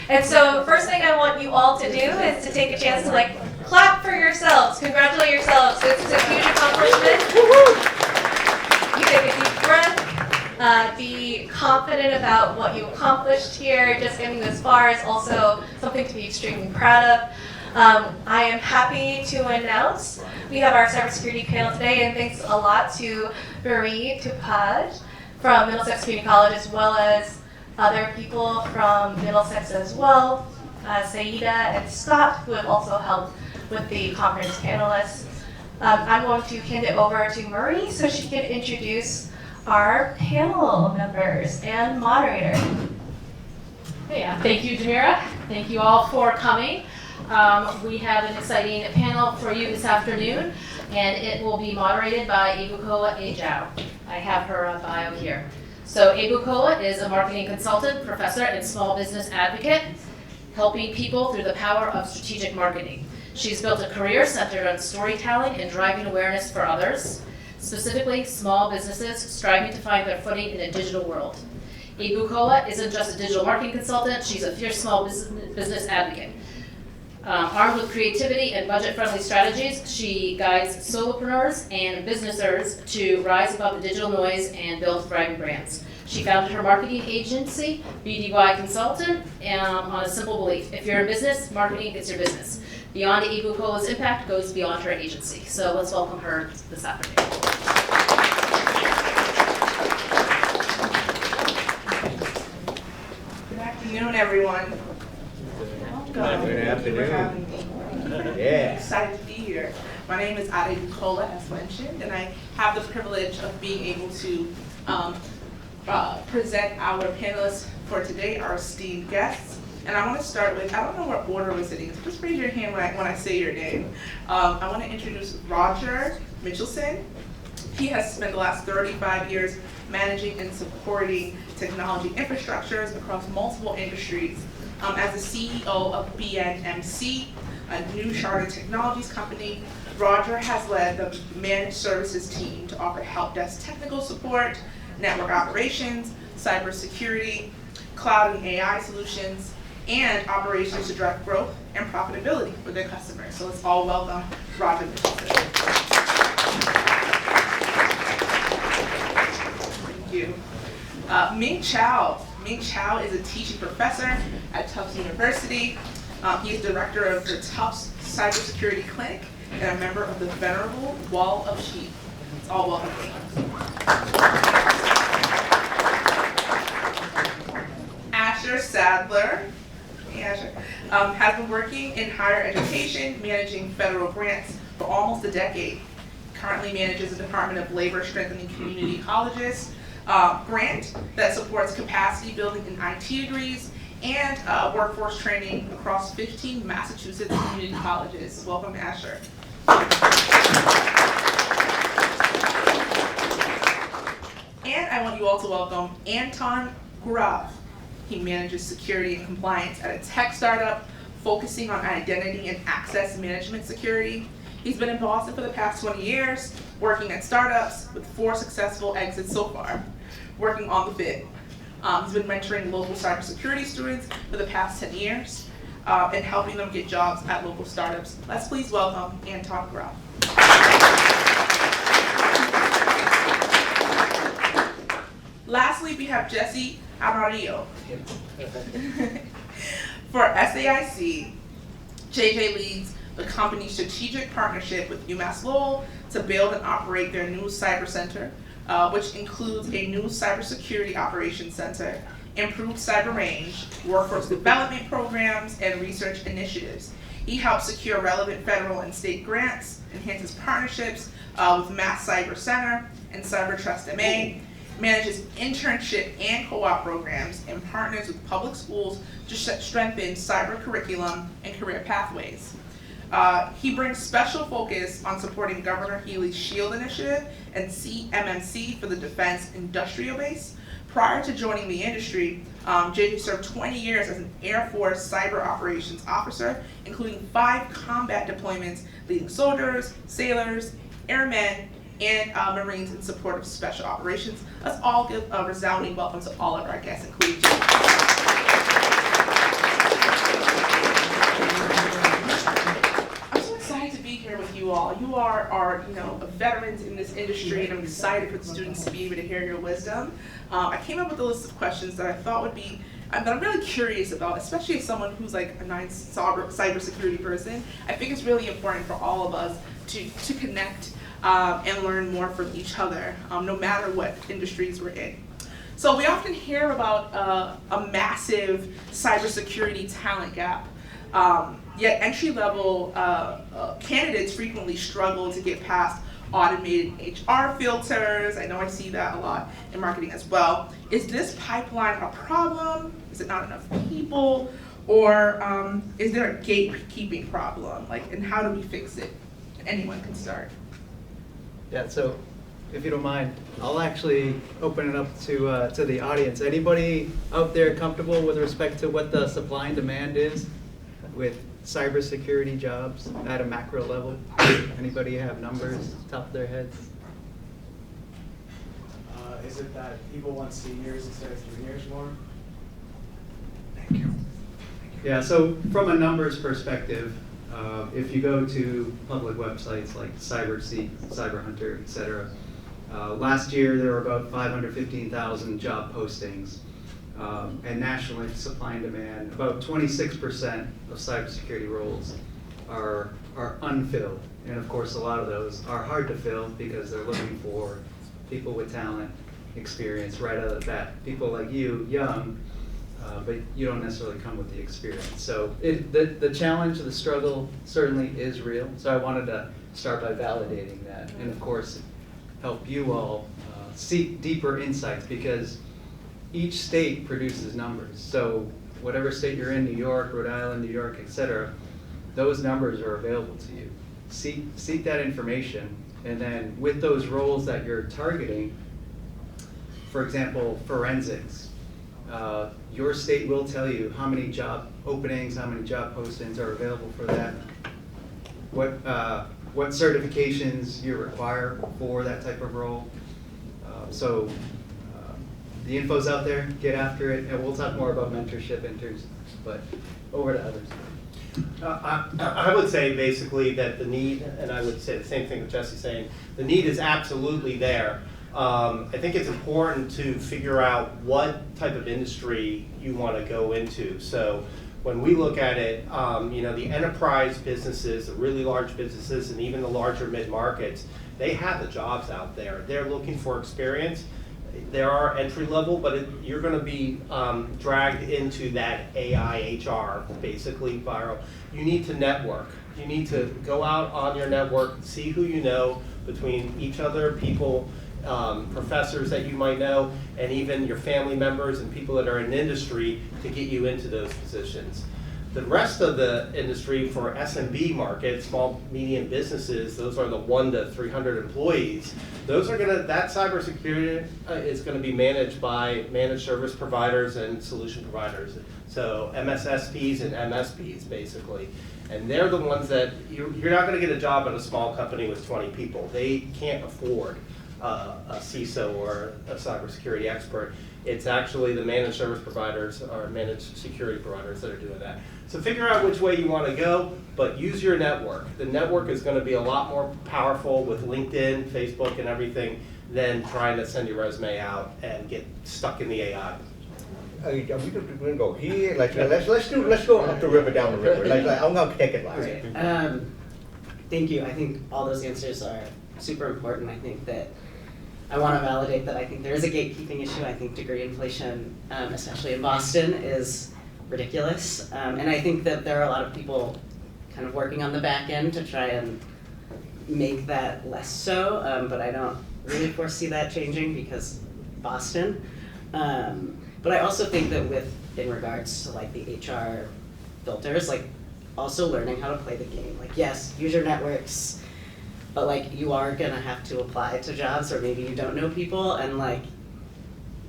And so first thing I want you all to do is to take a chance to clap for yourselves, congratulate yourselves. This is a huge accomplishment. You take a deep breath, be confident about what you accomplished here. Just getting this far is also something to be extremely proud of. I am happy to announce we have our cybersecurity panel today, and thanks a lot to Marie Tupaj from Middlesex Community College, as well as other people from Middlesex as well, Saida and Scott, who have also helped with the conference panelists. I'm going to hand it over to Marie so she can introduce our panel members and moderator. Yeah, thank you, Jamira. Thank you all for coming. We have an exciting panel for you this afternoon, and it will be moderated by Ebukola Ajao. I have her bio here. So Ebukola is a marketing consultant, professor, and small business advocate, helping people through the power of strategic marketing. She's built a career centered on storytelling and driving awareness for others, specifically small businesses striving to find their footing in a digital world. Ebukola isn't just a digital marketing consultant, she's a fierce small business advocate. Armed with creativity and budget-friendly strategies, she guides solopreneurs and businessers to rise above the digital noise and build thriving brands. She founded her marketing agency, BDY Consultant, on a simple belief: if you're in business, marketing is your business. Beyond Ebukola's impact goes beyond her agency. So let's welcome her this afternoon. Good afternoon, everyone. Good afternoon. Yeah. Excited to be here. My name is Ade Bukola, as mentioned, and I have the privilege of being able to present our panelists for today, our esteemed guests. And I want to start with, I don't know what order we're sitting, so just raise your hand when I say your name. I want to introduce Roger Mitchelson. He has spent the last 35 years managing and supporting technology infrastructures across multiple industries. As the CEO of BNMC, a new chartered technologies company, Roger has led the managed services team to offer help desk technical support, network operations, cybersecurity, cloud and AI solutions, and operations to drive growth and profitability for their customers. So let's all welcome Roger Mitchelson. Thank you. Ming Chow. Ming Chow is a teaching professor at Tufts University. He is director of the Tufts Cybersecurity Clinic and a member of the Venerable Wall of Sheep. It's all welcome. Asher Sadler has been working in higher education, managing federal grants for almost a decade. Currently manages the Department of Labor Strengthening Community Colleges grant that supports capacity building in IT degrees and workforce training across 15 Massachusetts community colleges. Welcome, Asher. And I want you all to welcome Anton Graf. He manages security and compliance at a tech startup focusing on identity and access management security. He's been in Boston for the past 20 years, working at startups with 4 successful exits so far, working on the fit. He's been mentoring local cybersecurity students for the past 10 years and helping them get jobs at local startups. Let's please welcome Anton Graf. Lastly, we have Jesse Amarillo. For SAIC, JJ leads the company's strategic partnership with UMass Lowell to build and operate their new cyber center, which includes a new cybersecurity operations center, improved cyber range, workforce development programs, and research initiatives. He helps secure relevant federal and state grants, enhances partnerships with Mass Cyber Center and Cyber Trust MA, manages internship and co-op programs, and partners with public schools to strengthen cyber curriculum and career pathways. He brings special focus on supporting Governor Healy's SHIELD initiative and CMMC for the defense industrial base. Prior to joining the industry, JJ served 20 years as an Air Force cyber operations officer, including 5 combat deployments, leading soldiers, sailors, airmen, and Marines in support of special operations. Let's all give a resounding welcome to all of our guests, including JJ. are, veterans in this industry, and I'm excited for the students to be able to hear your wisdom. I came up with a list of questions that I thought would be, that I'm really curious about, especially as someone who's like a cybersecurity person. I think it's really important for all of us to connect and learn more from each other, no matter what industries we're in. So we often hear about a massive cybersecurity talent gap. Yet entry-level candidates frequently struggle to get past automated HR filters. I know I see that a lot in marketing as well. Is this pipeline a problem? Is it not enough people? Or is there a gatekeeping problem? And how do we fix it? Anyone can start. Yeah, so if you don't mind, I'll actually open it up to the audience. Anybody out there comfortable with respect to what the supply and demand is with cybersecurity jobs at a macro level? Anybody have numbers top of their heads? Is it that people want seniors instead of juniors more? Thank you. Yeah, so from a numbers perspective, if you go to public websites like CyberSeek, CyberHunter, et cetera, last year there were about 515,000 job postings. And nationally, supply and demand, about 26% of cybersecurity roles are unfilled. And of course, a lot of those are hard to fill because they're looking for people with talent, experience right out of the bat. People like you, young, but you don't necessarily come with the experience. So the challenge, the struggle certainly is real. So I wanted to start by validating that. And of course, help you all seek deeper insights, because each state produces numbers. So whatever state you're in, New York, Rhode Island, New York, et cetera, those numbers are available to you. Seek that information, and then with those roles that you're targeting, for example, forensics, your state will tell you how many job openings, how many job postings are available for that, what certifications you require for that type of role. The info's out there, get after it, and we'll talk more about mentorship, interns, but over to others. I would say basically that the need, and I would say the same thing that Jesse's saying, the need is absolutely there. I think it's important to figure out what type of industry you want to go into. So when we look at it, the enterprise businesses, the really large businesses, and even the larger mid-markets, they have the jobs out there. They're looking for experience. There are entry level, but you're going to be dragged into that AI HR, basically viral. You need to network. You need to go out on your network, see who you know between each other, people, professors that you might know, and even your family members and people that are in industry to get you into those positions. The rest of the industry for SMB market, small, medium businesses, those are the 1 to 300 employees. Those are that cybersecurity is gonna be managed by managed service providers and solution providers. So MSSPs and MSPs, basically. And they're the ones that, you're not gonna get a job at a small company with 20 people. They can't afford a CISO or a cybersecurity expert. It's actually the managed service providers or managed security providers that are doing that. So figure out which way you want to go, but use your network. The network is going to be a lot more powerful with LinkedIn, Facebook, and everything than trying to send your resume out and get stuck in the AI. We don't go here. Let's go up the river, down the river. I'm gonna take it last. Right. Thank you. I think all those answers are super important. I think that I want to validate that I think there is a gatekeeping issue. I think degree inflation, especially in Boston, is ridiculous. And I think that there are a lot of people kind of working on the back end to try and make that less so, but I don't really foresee that changing because Boston. But I also think that in regards to like the HR filters, like also learning how to play the game. Like yes, use your networks, but like you are gonna have to apply to jobs, or maybe you don't know people, and like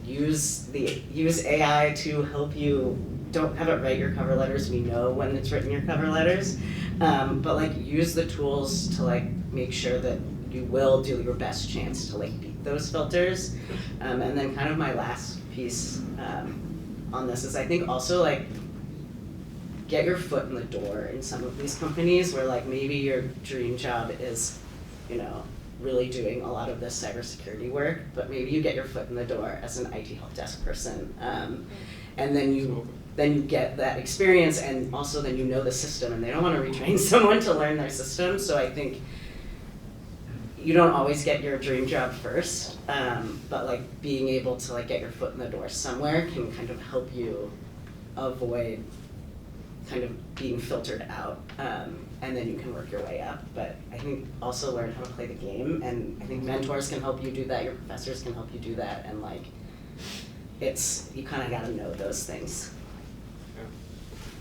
use AI to help you. Don't have it write your cover letters. We know when it's written your cover letters, but like use the tools to like make sure that you will do your best chance to like beat those filters. And then kind of my last piece on this is I think also like get your foot in the door in some of these companies where like maybe your dream job is you know, really doing a lot of this cybersecurity work, but maybe you get your foot in the door as an IT help desk person, and then you get that experience, and also then you know the system, and they don't want to retrain someone to learn their system. So I think you don't always get your dream job first, but like being able to like get your foot in the door somewhere can kind of help you avoid kind of being filtered out, and then you can work your way up. But I think also learn how to play the game, and I think mentors can help you do that, your professors can help you do that, and like you kind of got to know those things.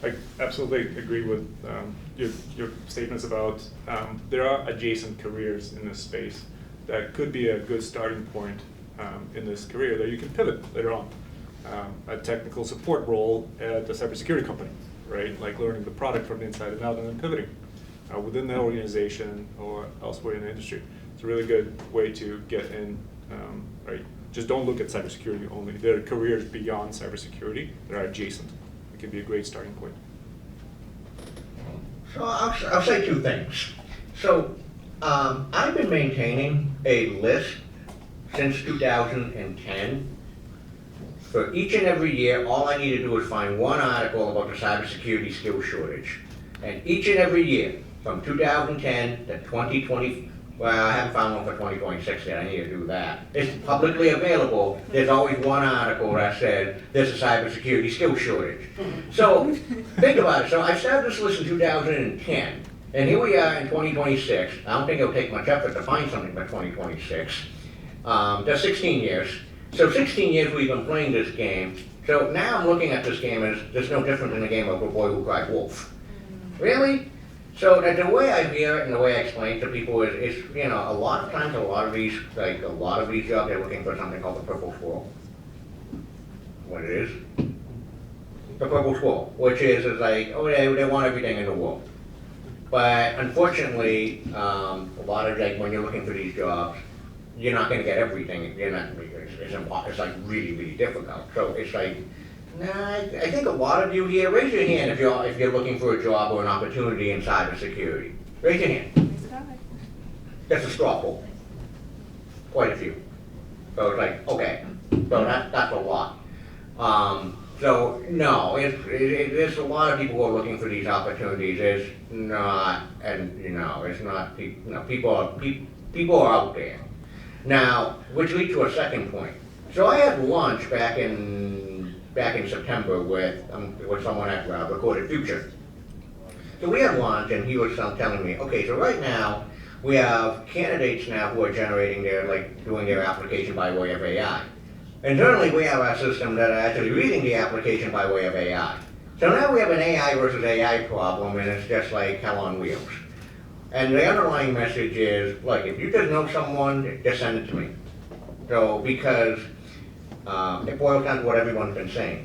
I absolutely agree with your statements about there are adjacent careers in this space that could be a good starting point in this career that you can pivot later on. A technical support role at a cybersecurity company, right? Like learning the product from the inside and out and then pivoting within the organization or elsewhere in the industry. It's a really good way to get in, right? Just don't look at cybersecurity only. There are careers beyond cybersecurity that are adjacent. It can be a great starting point. So I'll say two things. So I've been maintaining a list since 2010. For each and every year, all I need to do is find one article about the cybersecurity skill shortage. And each and every year, from 2010 to 2020, well, I haven't found one for 2026 yet, I need to do that. It's publicly available. There's always one article that said, there's a cybersecurity skill shortage. So, think about it. So I started this list in 2010, and here we are in 2026. I don't think it'll take much effort to find something by 2026. That's 16 years. So 16 years we've been playing this game. So now I'm looking at this game as there's no different than the game of A Boy Who Cried Wolf. Really? So the way I hear it and the way I explain it to people is, you know, a lot of times a lot of these jobs, they're looking for something called the purple squirrel. What it is? The purple squirrel, which is like, oh, they want everything in the world. But unfortunately, a lot of like when you're looking for these jobs, you're not going to get everything. It's like really, really difficult. So it's like, nah, I think a lot of you here, raise your hand if you're looking for a job or an opportunity in cybersecurity. Raise your hand. That's a straw poll. Quite a few. So it's like, okay, so that's a lot. So no, there's a lot of people who are looking for these opportunities. It's not, and you know, it's not. People are out there. Now, which leads to a second point. So I had lunch back in September with someone at Recorded Future. So we had lunch, and he was telling me, okay, so right now we have candidates now who are generating doing their application by way of AI. Internally, we have our system that are actually reading the application by way of AI. So now we have an AI versus AI problem, and it's just like hell on wheels. And the underlying message is, like, if you just know someone, just send it to me. So, because it boils down to what everyone's been saying,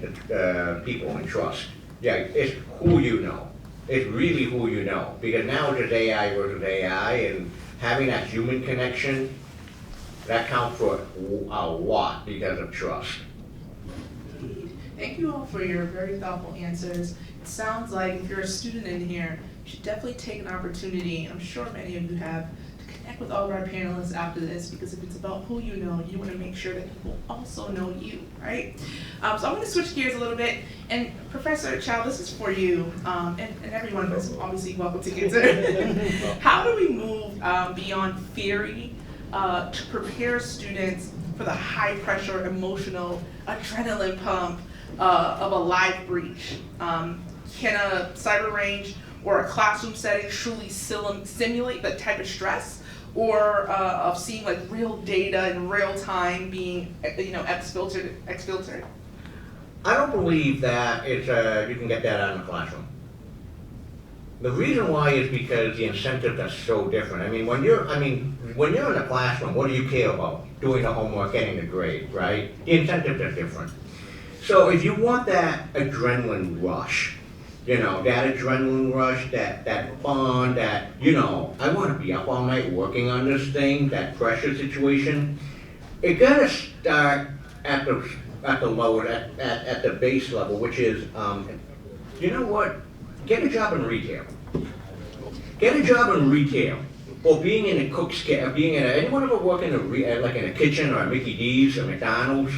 people and trust. Yeah, it's who you know. It's really who you know. Because now it's just AI versus AI, and having that human connection, that counts for a lot because of trust. Thank you all for your very thoughtful answers. It sounds like if you're a student in here, you should definitely take an opportunity, I'm sure many of you have, to connect with all of our panelists after this, because if it's about who you know, you want to make sure that people also know you, right? So I'm going to switch gears a little bit, and Professor Chow, this is for you, and everyone is obviously welcome to answer. How do we move beyond theory to prepare students for the high-pressure, emotional adrenaline pump of a live breach? Can a cyber range or a classroom setting truly simulate that type of stress, or of seeing like real data in real time being, exfiltered? I don't believe that you can get that out in the classroom. The reason why is because the incentives are so different. When you're in the classroom, what do you care about? Doing the homework, getting the grade, right? The incentives are different. So if you want that adrenaline rush, that fun, I want to be up all night working on this thing, that pressure situation, it gotta start at the lower, at the base level, which is, you know what? Get a job in retail. Get a job in retail. or being in a cook's kitchen, anyone ever work in like in a kitchen or a Mickey D's or McDonald's?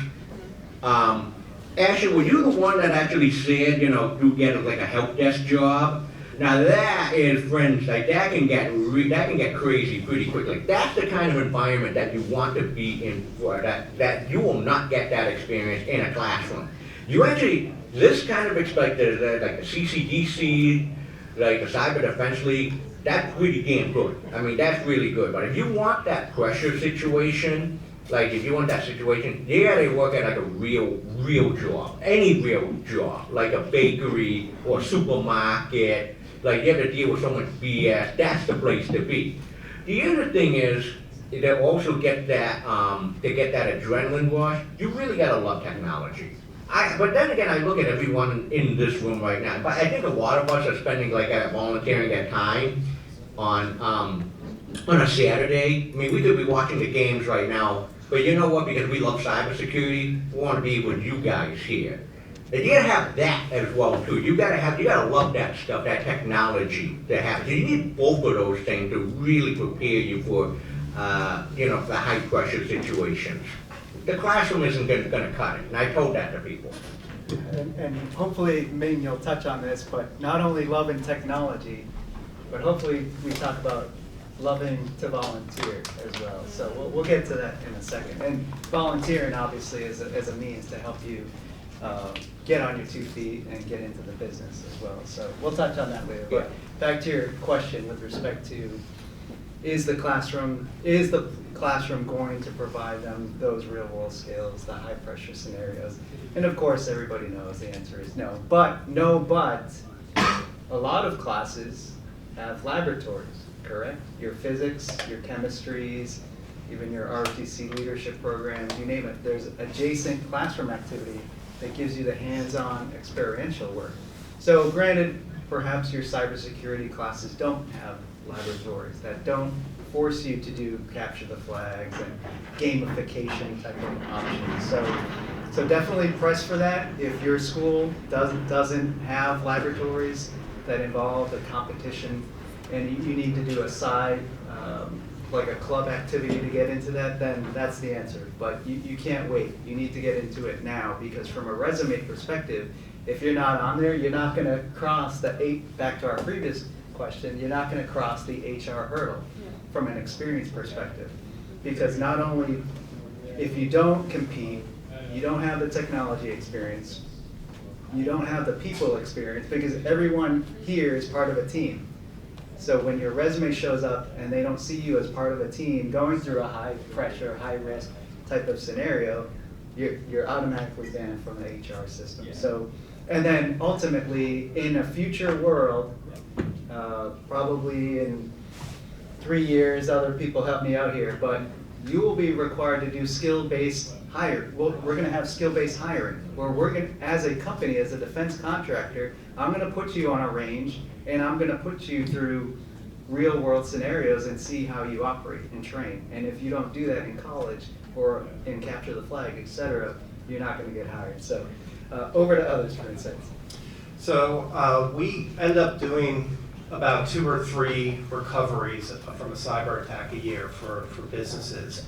Ashley, were you the one that actually said, you get like a help desk job? Now that is, friends, like that can get crazy pretty quickly. That's the kind of environment that you want to be in for. That you will not get that experience in a classroom. You actually, this kind of like the CCDC, like the Cyber Defense League, that's pretty damn good. I mean, that's really good. But if you want that pressure situation, like if you want that situation, you gotta work at like a real job, any real job, like a bakery or supermarket. Like you have to deal with so much BS, that's the place to be. The other thing is, they also get that, adrenaline rush. You really gotta love technology. But then again, I look at everyone in this room right now, but I think a lot of us are spending volunteering their time on a Saturday. I mean, we could be watching the games right now, but you know what, because we love cybersecurity, we wanna be with you guys here. And you gotta have that as well too. You gotta love that stuff, that technology to have. So you need both of those things to really prepare you for, the high pressure situations. The classroom isn't gonna cut it, and I told that to people. And hopefully, Ming, you'll touch on this, but not only loving technology, but hopefully we talk about loving to volunteer as well. So we'll get to that in a second. And volunteering obviously is a means to help you get on your 2 feet and get into the business as well. So we'll touch on that later. But back to your question with respect to, is the classroom going to provide them those real world skills, the high pressure scenarios? And of course, everybody knows the answer is no. But a lot of classes have laboratories, correct? Your physics, your chemistries, even your ROTC leadership programs, you name it. There's adjacent classroom activity that gives you the hands-on experiential work. So granted, perhaps your cybersecurity classes don't have laboratories, that don't force you to do capture the flags and gamification type of options. So definitely press for that. If your school doesn't have laboratories that involve the competition and you need to do a side, like a club activity to get into that, then that's the answer. But you can't wait. You need to get into it now, because from a resume perspective, if you're not on there, you're not going to cross back to our previous question, you're not going to cross the HR hurdle from an experience perspective. Because not only, if you don't compete, you don't have the technology experience, you don't have the people experience, because everyone here is part of a team. So when your resume shows up and they don't see you as part of a team going through a high pressure, high risk type of scenario, you're automatically banned from the HR system. So, and then ultimately in a future world, probably in 3 years, other people help me out here, but you will be required to do skill-based hiring. Well, we're gonna have skill-based hiring, where we're gonna, as a company, as a defense contractor, I'm gonna put you on a range and I'm gonna put you through real world scenarios and see how you operate and train. And if you don't do that in college or in capture the flag, etc., you're not gonna get hired. So over to others for insights. So we end up doing about 2 or 3 recoveries from a cyber attack a year for businesses.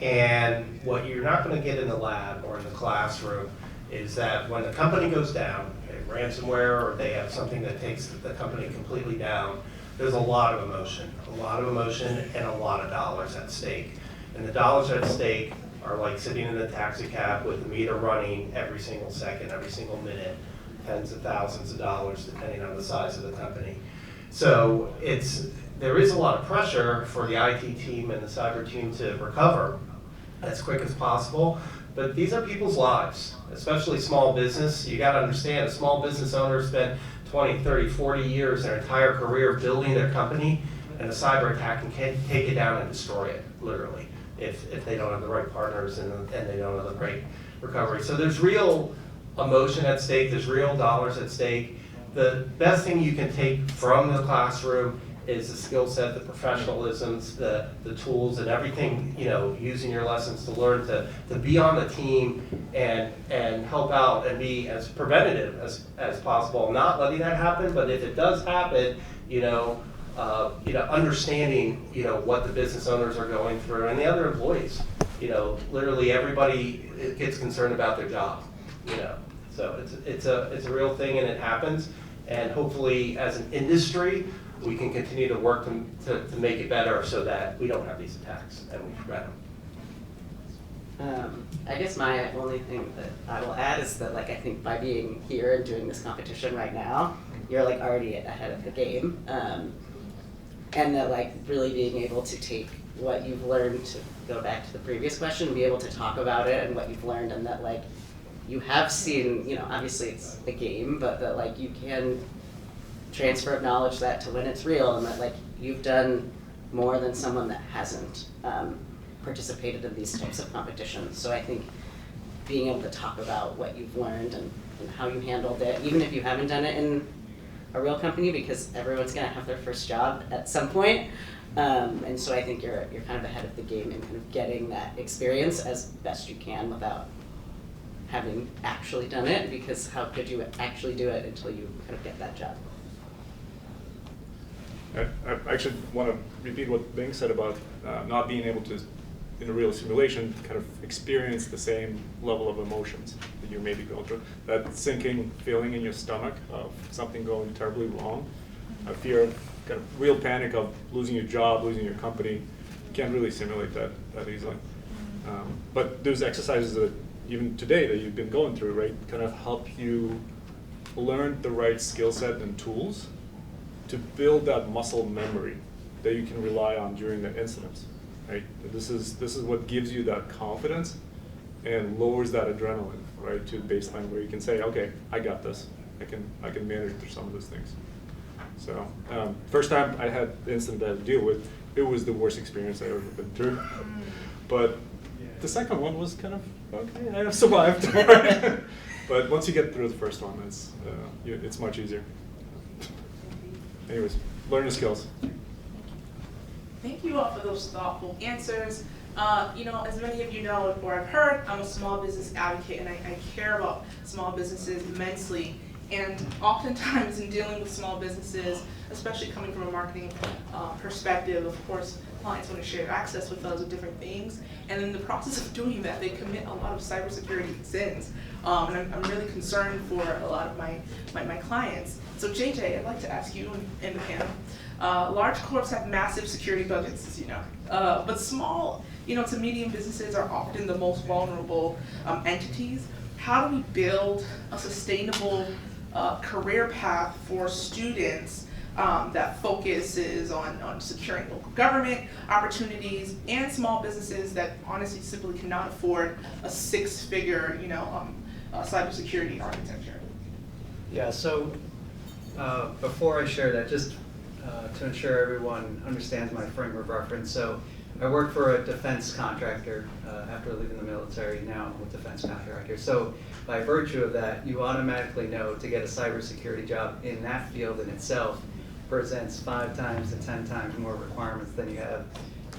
And what you're not going to get in the lab or in the classroom is that when the company goes down, ransomware, or they have something that takes the company completely down, there's a lot of emotion and a lot of dollars at stake. And the dollars at stake are like sitting in a taxi cab with the meter running every single second, every single minute, tens of thousands of dollars depending on the size of the company. So there is a lot of pressure for the IT team and the cyber team to recover as quick as possible, but these are people's lives, especially small business. You gotta understand, a small business owner spent 20, 30, 40 years, their entire career building their company, and a cyber attack can take it down and destroy it, literally, if they don't have the right partners and they don't have the right recovery. So there's real emotion at stake, there's real dollars at stake. The best thing you can take from the classroom is the skill set, the professionalisms, the tools, and everything, using your lessons to learn to be on the team and help out and be as preventative as possible. Not letting that happen, but if it does happen, understanding, what the business owners are going through and the other employees. Literally everybody gets concerned about their job, So it's a real thing, and it happens. And hopefully, as an industry, we can continue to work to make it better so that we don't have these attacks and we prevent them. I guess my only thing that I will add is that, I think by being here and doing this competition right now, you're already ahead of the game, and that really being able to take what you've learned, to go back to the previous question, be able to talk about it and what you've learned, and that you have seen, obviously it's a game, but that you can transfer of knowledge that to when it's real, and that you've done more than someone that hasn't participated in these types of competitions. So I think being able to talk about what you've learned and how you handled it, even if you haven't done it in a real company, because everyone's gonna have their first job at some point. And so I think you're kind of ahead of the game in kind of getting that experience as best you can without having actually done it, because how could you actually do it until you kind of get that job? I actually want to repeat what Bing said about not being able to, in a real simulation, kind of experience the same level of emotions that you maybe go through. That sinking feeling in your stomach of something going terribly wrong, a fear of kind of real panic of losing your job, losing your company. You can't really simulate that easily. But those exercises that even today that you've been going through, right, kind of help you learn the right skill set and tools to build that muscle memory that you can rely on during the incidents, right? This is what gives you that confidence and lowers that adrenaline, right, to baseline where you can say, okay, I got this. I can manage through some of those things. So first time I had the incident I had to deal with, it was the worst experience I ever been through. But the second one was kind of, okay, I have survived. But once you get through the first one, it's much easier. Anyways, learn the skills. Thank you all for those thoughtful answers. As many of you know or have heard, I'm a small business advocate, and I care about small businesses immensely. And oftentimes in dealing with small businesses, especially coming from a marketing perspective, of course, clients want to share access with us with different things. And in the process of doing that, they commit a lot of cybersecurity sins. And I'm really concerned for a lot of my clients. So JJ, I'd like to ask you in the panel. Large corps have massive security budgets, as you know. But small, to medium businesses are often the most vulnerable entities. How do we build a sustainable career path for students that focuses on securing local government opportunities and small businesses that honestly simply cannot afford a six-figure, cybersecurity architecture? Yeah, so before I share that, just to ensure everyone understands my frame of reference. So I work for a defense contractor after leaving the military, now I'm with defense contractor. So by virtue of that, you automatically know to get a cybersecurity job in that field in itself presents 5 times to 10 times more requirements than you have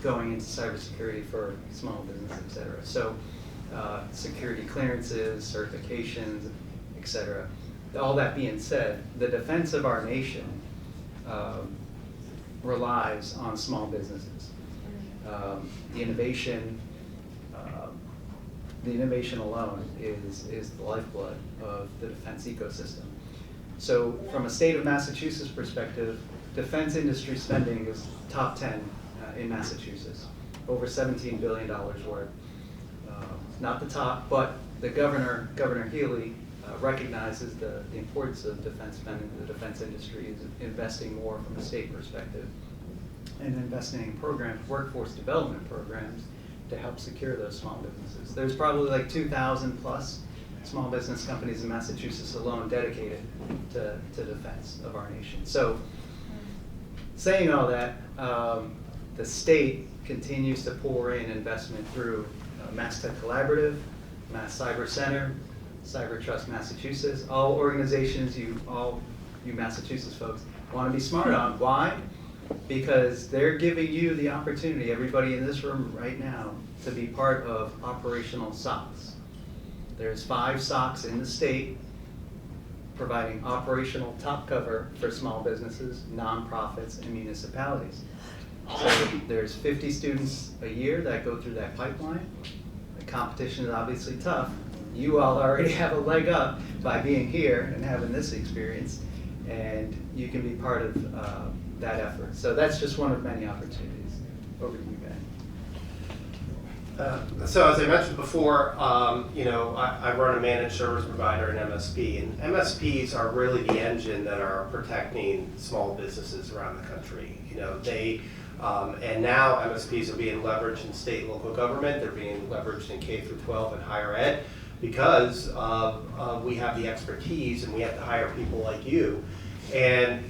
going into cybersecurity for small business, et cetera. So security clearances, certifications, et cetera. All that being said, the defense of our nation relies on small businesses. The innovation alone is the lifeblood of the defense ecosystem. So from a state of Massachusetts perspective, defense industry spending is top 10 in Massachusetts, over $17 billion worth. Not the top, but the Governor Healy, recognizes the importance of defense spending. The defense industry is investing more from a state perspective and investing in programs, workforce development programs, to help secure those small businesses. There's probably like 2,000 plus small business companies in Massachusetts alone dedicated to defense of our nation. So saying all that, the state continues to pour in investment through Mass Tech Collaborative, Mass Cyber Center, Cyber Trust Massachusetts, all organizations you Massachusetts folks want to be smart on. Why? Because they're giving you the opportunity, everybody in this room right now, to be part of operational SOCs. There's 5 SOCs in the state. providing operational top cover for small businesses, nonprofits, and municipalities. So there's 50 students a year that go through that pipeline. The competition is obviously tough. You all already have a leg up by being here and having this experience, and you can be part of that effort. So that's just one of many opportunities. Over to you guys. So as I mentioned before, I run a managed service provider, an MSP, and MSPs are really the engine that are protecting small businesses around the country. And now MSPs are being leveraged in state and local government. They're being leveraged in K through 12 and higher ed because we have the expertise and we have to hire people like you. And,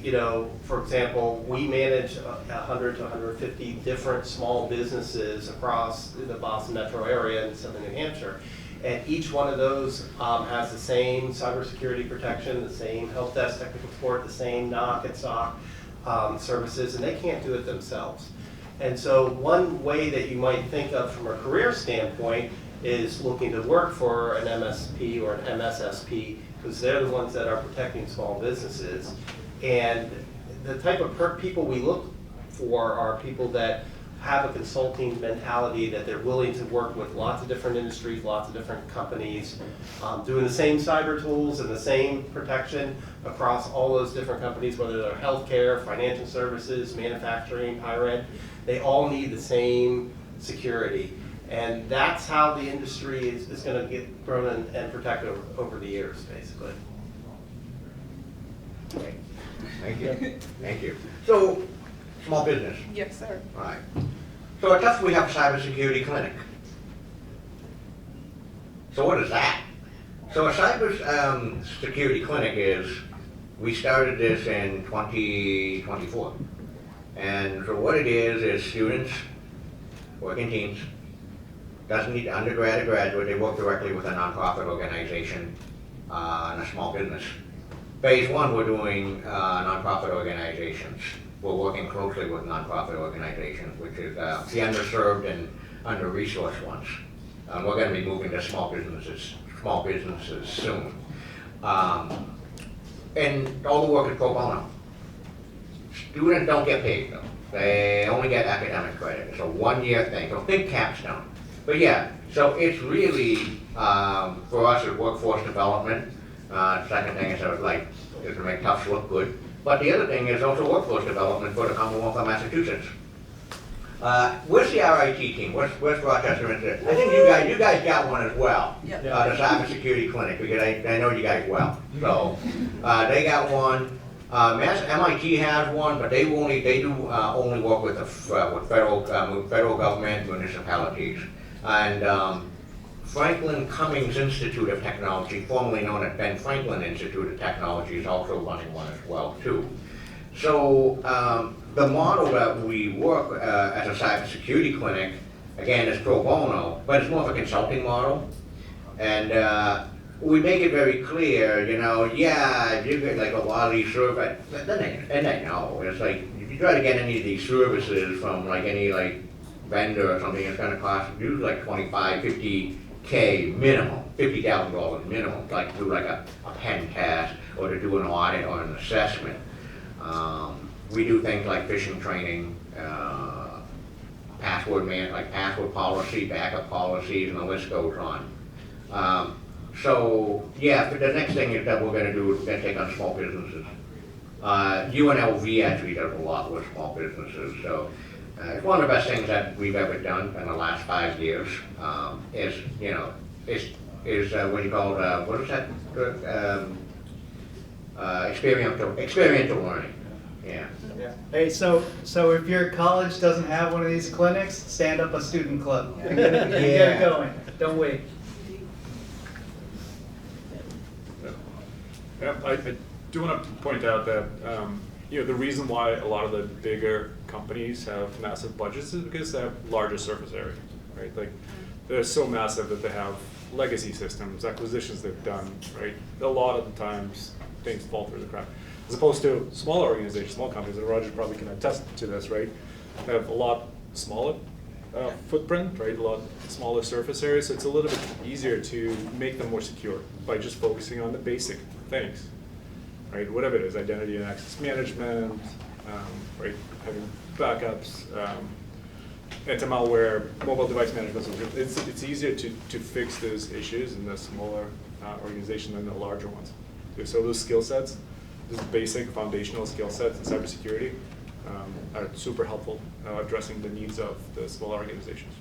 for example, we manage 100 to 150 different small businesses across the Boston metro area and southern New Hampshire. And each one of those has the same cybersecurity protection, the same help desk technical support, the same knock and SOC services, and they can't do it themselves. And so one way that you might think of from a career standpoint is looking to work for an MSP or an MSSP, because they're the ones that are protecting small businesses. And the type of people we look for are people that have a consulting mentality, that they're willing to work with lots of different industries, lots of different companies, doing the same cyber tools and the same protection across all those different companies, whether they're healthcare, financial services, manufacturing, higher ed. They all need the same security. And that's how the industry is going to get grown and protected over the years, basically. Great. Thank you. Thank you. So, small business. Yes, sir. All right. So at Tufts we have a cybersecurity clinic. So what is that? So a cybersecurity clinic is, we started this in 2024. And so what it is students working teams. Doesn't need undergrad or graduate, they work directly with a nonprofit organization and a small business. Phase one, we're doing nonprofit organizations. We're working closely with nonprofit organizations, which is the underserved and under-resourced ones. We're going to be moving to small businesses soon. And all the work is pro bono. Students don't get paid though. They only get academic credit. It's a one-year thing, so think capstone. But yeah, so it's really, for us, it's workforce development. Second thing is to make Tufts look good. But the other thing is also workforce development for the Commonwealth of Massachusetts. Where's the RIT team? Where's Rochester? I think you guys got one as well. Yep. The cybersecurity clinic, because I know you guys well. So they got one. MIT has one, but they do only work with federal government, municipalities. And Franklin Cummings Institute of Technology, formerly known as Ben Franklin Institute of Technology, is also running one as well too. So the model that we work as a cybersecurity clinic, again, is pro bono, but it's more of a consulting model. And we make it very clear, if you get like a lot of these services, and they know, it's like, if you try to get any of these services from like any vendor or something, it's gonna cost you like $25, $50K minimum, $50,000 minimum, like to do like a pen test or to do an audit or an assessment. We do things like phishing training, password policy, backup policies, and the list goes on. So yeah, the next thing is that we're going to do is we're going to take on small businesses. UNLV actually does a lot with small businesses, so it's one of the best things that we've ever done in the last 5 years. Is what you call what is that? Experiential learning. Yeah. Hey, so if your college doesn't have one of these clinics, stand up a student club. Get it going. Don't wait. Yeah, I do want to point out that the reason why a lot of the bigger companies have massive budgets is because they have larger surface area, right? Like they're so massive that they have legacy systems, acquisitions they've done, right? A lot of the times things fall through the crack. As opposed to smaller organizations, small companies, and Roger probably can attest to this, right? Have a lot smaller footprint, right? A lot smaller surface area, so it's a little bit easier to make them more secure by just focusing on the basic things. right? Whatever it is, identity and access management, right? Having backups, anti-malware, mobile device management. So it's easier to fix those issues in the smaller organization than the larger ones. So those skill sets, those basic foundational skill sets in cybersecurity are super helpful addressing the needs of the smaller organizations.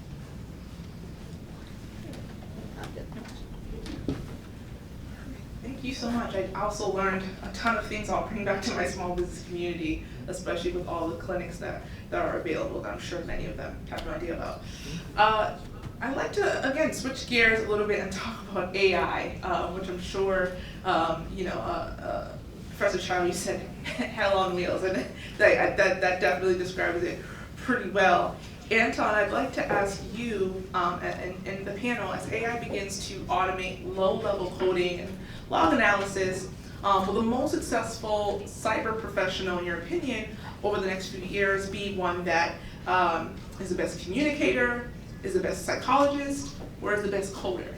Thank you so much. I also learned a ton of things I'll bring back to my small business community, especially with all the clinics that are available that I'm sure many of them have no idea about. I'd like to, again, switch gears a little bit and talk about AI, which I'm sure, Professor Chow, you said hell on wheels, and that definitely describes it pretty well. Anton, I'd like to ask you and the panel, as AI begins to automate low-level coding and log analysis, will the most successful cyber professional, in your opinion, over the next few years be one that is the best communicator, is the best psychologist, or is the best coder?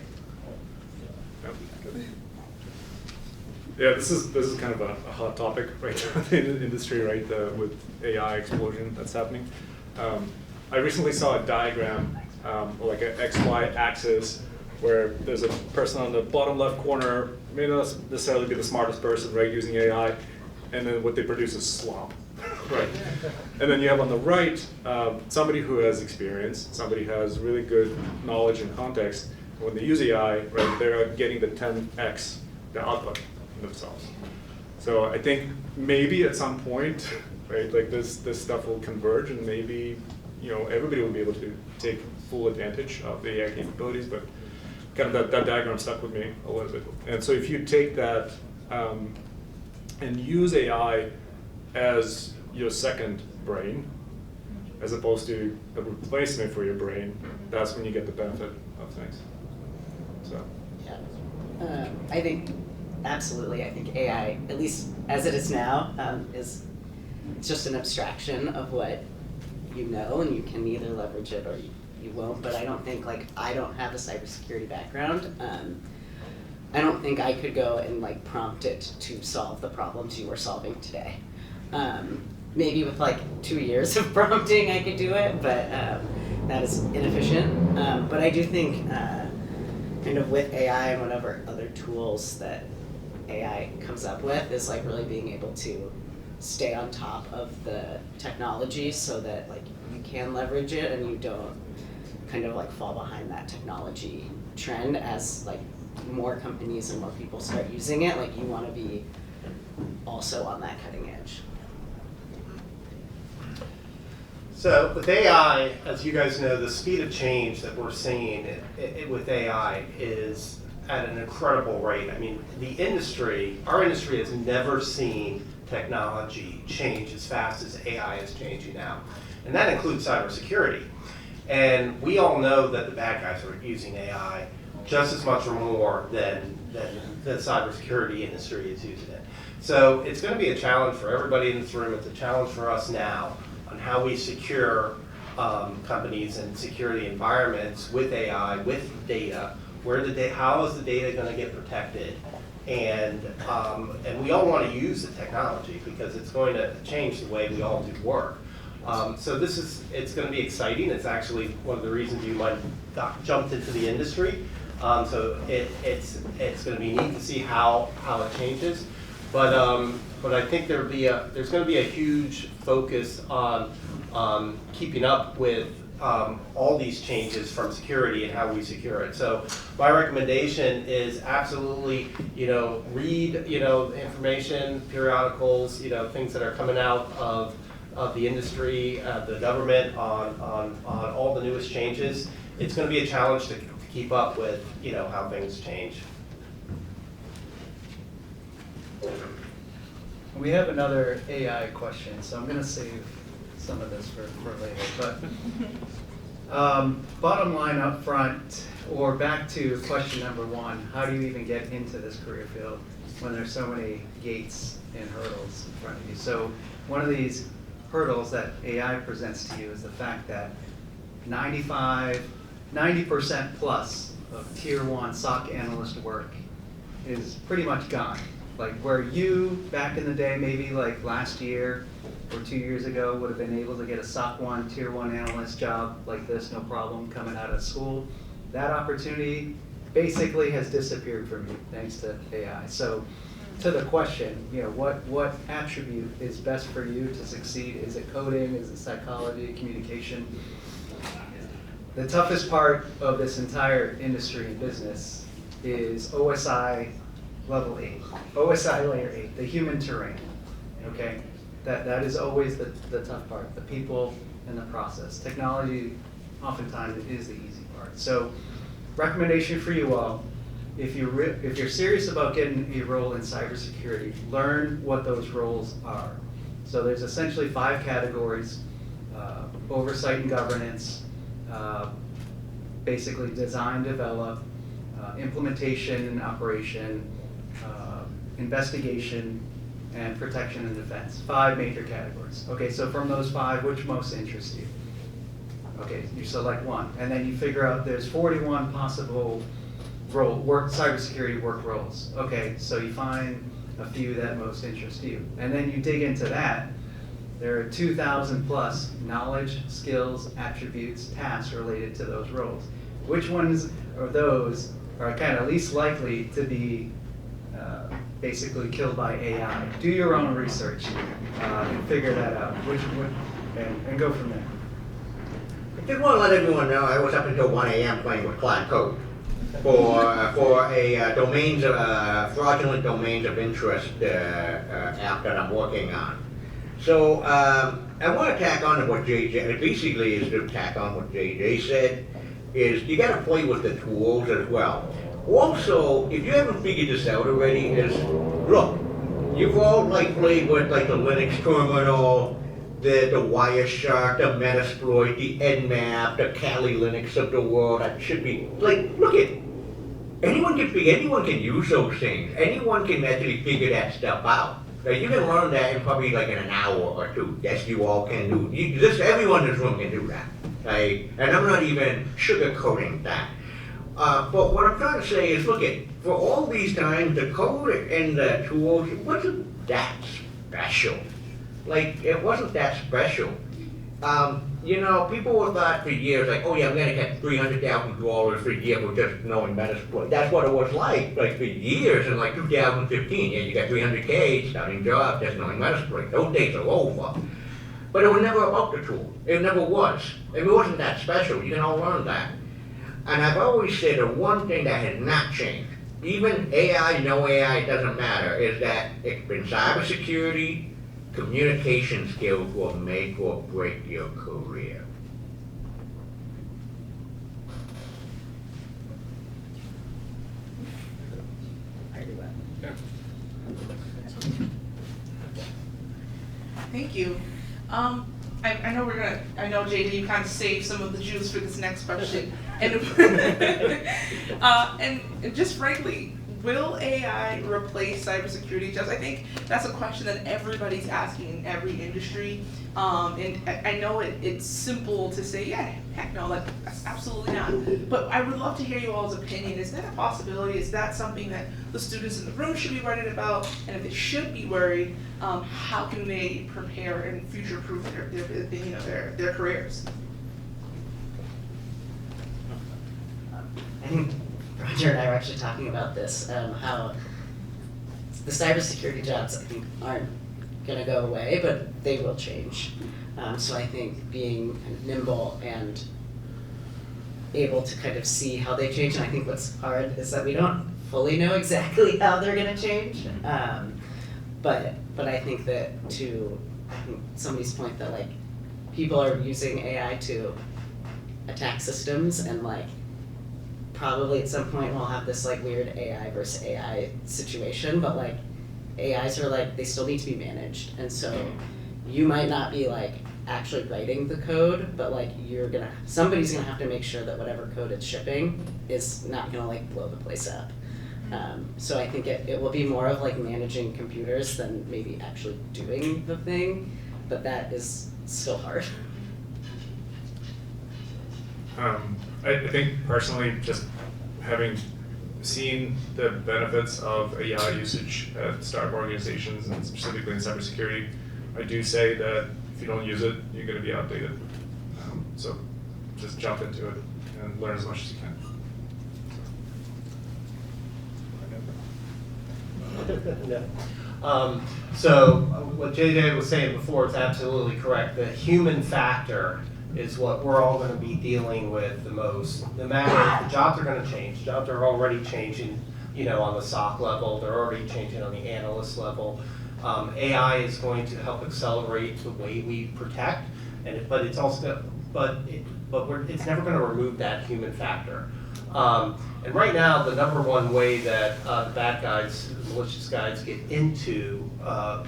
Yeah, this is kind of a hot topic right now in the industry, right? With AI explosion that's happening. I recently saw a diagram, like an XY axis, where there's a person on the bottom left corner, may not necessarily be the smartest person, right, using AI, and then what they produce is slop, right? And then you have on the right, somebody who has experience, somebody who has really good knowledge and context. When they use AI, right, they're getting the 10x the output themselves. So I think maybe at some point, right, like this stuff will converge, and maybe everybody will be able to take full advantage of the AI capabilities, but kind of that diagram stuck with me a little bit. And so if you take that and use AI as your second brain, as opposed to a replacement for your brain, that's when you get the benefit of things. So. Yeah, I think absolutely. I think AI, at least as it is now, it's just an abstraction of what you know, and you can either leverage it or you won't. But I don't think, I don't have a cybersecurity background. I don't think I could go and prompt it to solve the problems you were solving today. Maybe with 2 years of prompting I could do it, but that is inefficient. But I do think kind of with AI and whatever other tools that AI comes up with is really being able to stay on top of the technology so that you can leverage it and you don't kind of fall behind that technology trend as more companies and more people start using it. You want to be also on that cutting edge. So with AI, as you guys know, the speed of change that we're seeing with AI is at an incredible rate. I mean, our industry has never seen technology change as fast as AI is changing now. And that includes cybersecurity. And we all know that the bad guys are using AI just as much or more than the cybersecurity industry is using it. So it's going to be a challenge for everybody in this room. It's a challenge for us now on how we secure companies and security environments with AI, with data. How is the data going to get protected? And we all want to use the technology because it's going to change the way we all do work. So it's going to be exciting. It's actually one of the reasons you might have jumped into the industry. So it's going to be neat to see how it changes. But I think there's going to be a huge focus on keeping up with all these changes from security and how we secure it. So my recommendation is absolutely, read, information, periodicals, things that are coming out of the industry, the government on all the newest changes. It's going to be a challenge to keep up with, how things change. We have another AI question, so I'm going to save some of this for later. But bottom line up front, or back to question number one, how do you even get into this career field when there's so many gates and hurdles in front of you? So one of these hurdles that AI presents to you is the fact that 90% plus of tier 1 SOC analyst work is pretty much gone. Like where you, back in the day, maybe like last year or 2 years ago, would have been able to get a SOC 1, Tier 1 analyst job like this, no problem, coming out of school. That opportunity basically has disappeared from you thanks to AI. So to the question, what attribute is best for you to succeed? Is it coding? Is it psychology, communication? The toughest part of this entire industry and business is OSI level 8, OSI layer 8, the human terrain, okay? That is always the tough part, the people and the process. Technology oftentimes is the easy part. So recommendation for you all, if you're serious about getting a role in cybersecurity, learn what those roles are. So there's essentially 5 categories: oversight and governance, basically design, develop, implementation and operation, investigation, and protection and defense. 5 major categories. Okay, so from those 5, which most interests you? Okay, you select one, and then you figure out there's 41 possible cybersecurity work roles. Okay, so you find a few that most interest you, and then you dig into that. There are 2,000 plus knowledge, skills, attributes, tasks related to those roles. Which ones of those are kind of least likely to be basically killed by AI? Do your own research and figure that out. And go from there. I just want to let everyone know I was up until 1 a.m. playing with Cloud Code for a fraudulent domains of interest app that I'm working on. So I want to tack on to what JJ, basically is to tack on what JJ said, is you got to play with the tools as well. Also, if you haven't figured this out already, is look, you've all played with the Linux terminal, the Wireshark, the Metasploit, the Nmap, the Kali Linux of the world. That should be look at anyone can use those things. Anyone can actually figure that stuff out. You can learn that in probably in an hour or 2. Yes, you all can do. Everyone in this room can do that. And I'm not even sugarcoating that. But what I'm trying to say is, look at, for all these times, the code and the tools, it wasn't that special. It wasn't that special. People have thought for years, oh yeah, I'm gonna get $300,000 for a year for just knowing Metasploit. That's what it was like for years in 2015. Yeah, you got 300K starting job just knowing Metasploit. Those days are over. But it was never about the tool. It never was. It wasn't that special. You can all learn that. And I've always said the one thing that has not changed, even AI, no AI, it doesn't matter, is that it's been cybersecurity, communication skills will make or break your career. Thank you. I know JJ, you kind of saved some of the juice for this next question. And just frankly, will AI replace cybersecurity jobs? I think that's a question that everybody's asking in every industry. And I know it's simple to say, yeah, heck no, that's absolutely not. But I would love to hear you all's opinion. Is that a possibility? Is that something that the students in the room should be worried about? And if they should be worried, how can they prepare and future-proof their careers? I think Roger and I were actually talking about this, how the cybersecurity jobs, I think, aren't going to go away, but they will change. So I think being nimble and able to kind of see how they change, and I think what's hard is that we don't fully know exactly how they're going to change. But I think that I think somebody's point that people are using AI to attack systems, and probably at some point we'll have this weird AI versus AI situation, but AIs are they still need to be managed, and so you might not be actually writing the code, but somebody's gonna have to make sure that whatever code it's shipping is not gonna blow the place up. So I think it will be more of managing computers than maybe actually doing the thing, but that is still hard. I think personally, just having seen the benefits of AI usage at startup organizations and specifically in cybersecurity. I do say that if you don't use it, you're going to be outdated. So just jump into it and learn as much as you can. So what JJ was saying before is absolutely correct. The human factor is what we're all going to be dealing with the most. No matter, the jobs are going to change. Jobs are already changing, on the SOC level. They're already changing on the analyst level. AI is going to help accelerate the way we protect, but it's also, it's never going to remove that human factor. And right now, the number one way that the bad guys, the malicious guys, get into a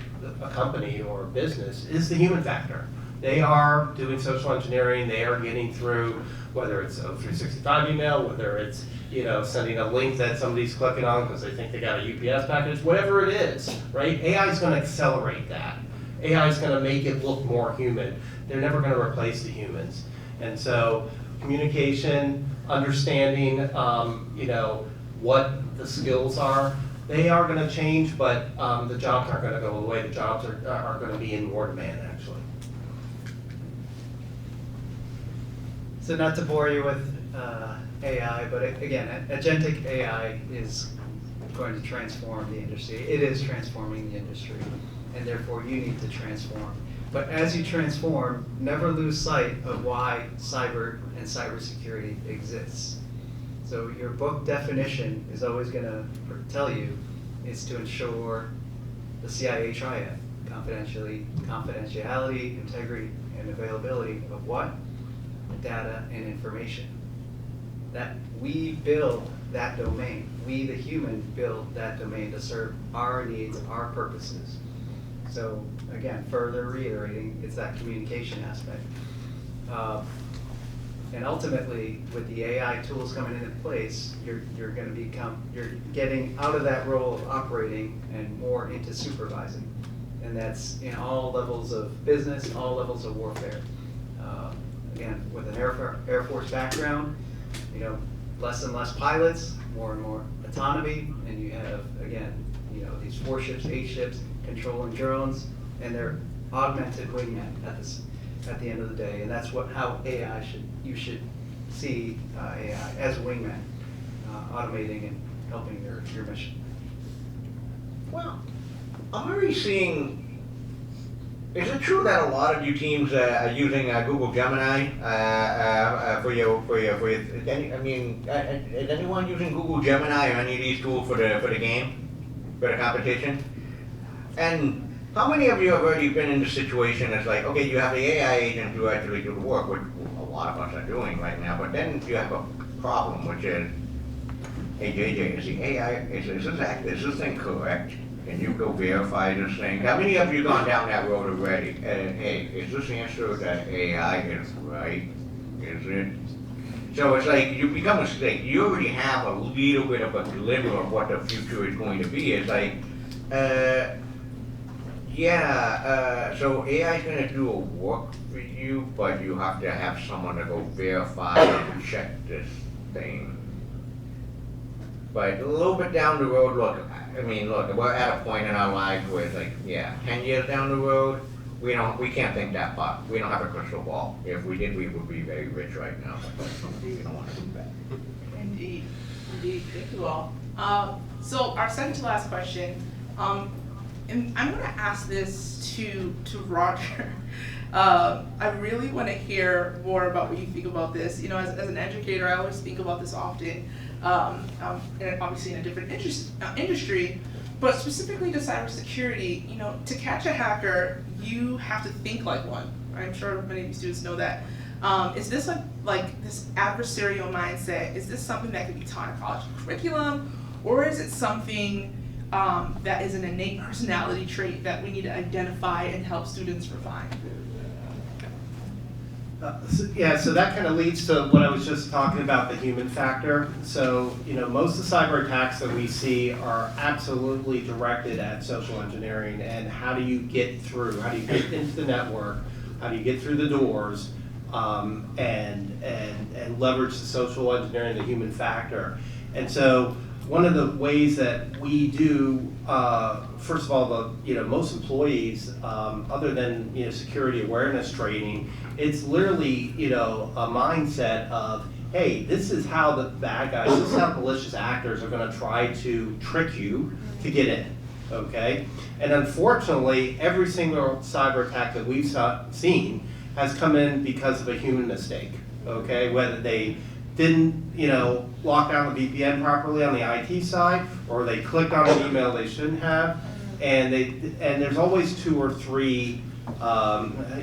company or a business is the human factor. They are doing social engineering. They are getting through, whether it's a 365 email, whether it's sending a link that somebody's clicking on because they think they got a UPS package, whatever it is, right? AI is going to accelerate that. AI is going to make it look more human. They're never going to replace the humans. And so communication, understanding, what the skills are, they are going to change, but the jobs aren't going to go away. The jobs are going to be in more demand, actually. So not to bore you with AI, but again, agentic AI is going to transform the industry. It is transforming the industry, and therefore you need to transform. But as you transform, never lose sight of why cyber and cybersecurity exists. So your book definition is always going to tell you is to ensure the CIA triad: confidentiality, integrity, and availability of what? Data and information. That we build that domain. We, the human, build that domain to serve our needs, our purposes. So again, further reiterating, it's that communication aspect. And ultimately, with the AI tools coming into place, you're getting out of that role of operating and more into supervising. And that's in all levels of business, all levels of warfare. Again, with an Air Force background, less and less pilots, more and more autonomy, and you have, again, these 4 ships, 8 ships, controlling drones, and they're augmented wingmen at the end of the day, and that's how you should see AI as a wingman, automating and helping your mission. Well, I'm already seeing. Is it true that a lot of you teams are using Google Gemini for your? Is anyone using Google Gemini or any of these tools for the game, for the competition? And how many of you have already been in the situation that's like, okay, you have the AI agent who actually do the work, which a lot of us are doing right now, but then you have a problem, which is, hey JJ, is the AI, is this thing correct? Can you go verify this thing? How many of you gone down that road already? And hey, is this answer that AI is right? Is it? So it's like you become a state. You already have a little bit of a glimmer of what the future is going to be. It's like, so AI is going to do a work for you, but you have to have someone to go verify and check this thing. But a little bit down the road, look, we're at a point in our lives where it's like, 10 years down the road, we can't think that far. We don't have a crystal ball. If we did, we would be very rich right now. But we don't want to do that. Indeed. Thank you all. So our second to last question, and I'm going to ask this to Roger. I really want to hear more about what you think about this. As an educator, I always think about this often. And obviously in a different industry, but specifically to cybersecurity, to catch a hacker, you have to think like one. I'm sure many of you students know that. Is this like this adversarial mindset? Is this something that can be taught in college curriculum, or is it something that is an innate personality trait that we need to identify and help students refine? So that kind of leads to what I was just talking about, the human factor. So, most of the cyber attacks that we see are absolutely directed at social engineering and how do you get through, how do you get into the network, how do you get through the doors, and leverage the social engineering, the human factor. And so one of the ways that we do, first of all, most employees, other than, security awareness training, it's literally, a mindset of, hey, this is how the bad guys, this is how malicious actors are gonna try to trick you to get in, okay? And unfortunately, every single cyber attack that we've seen has come in because of a human mistake, okay? Whether they didn't, lock down the VPN properly on the IT side, or they clicked on an email they shouldn't have, and there's always 2 or 3,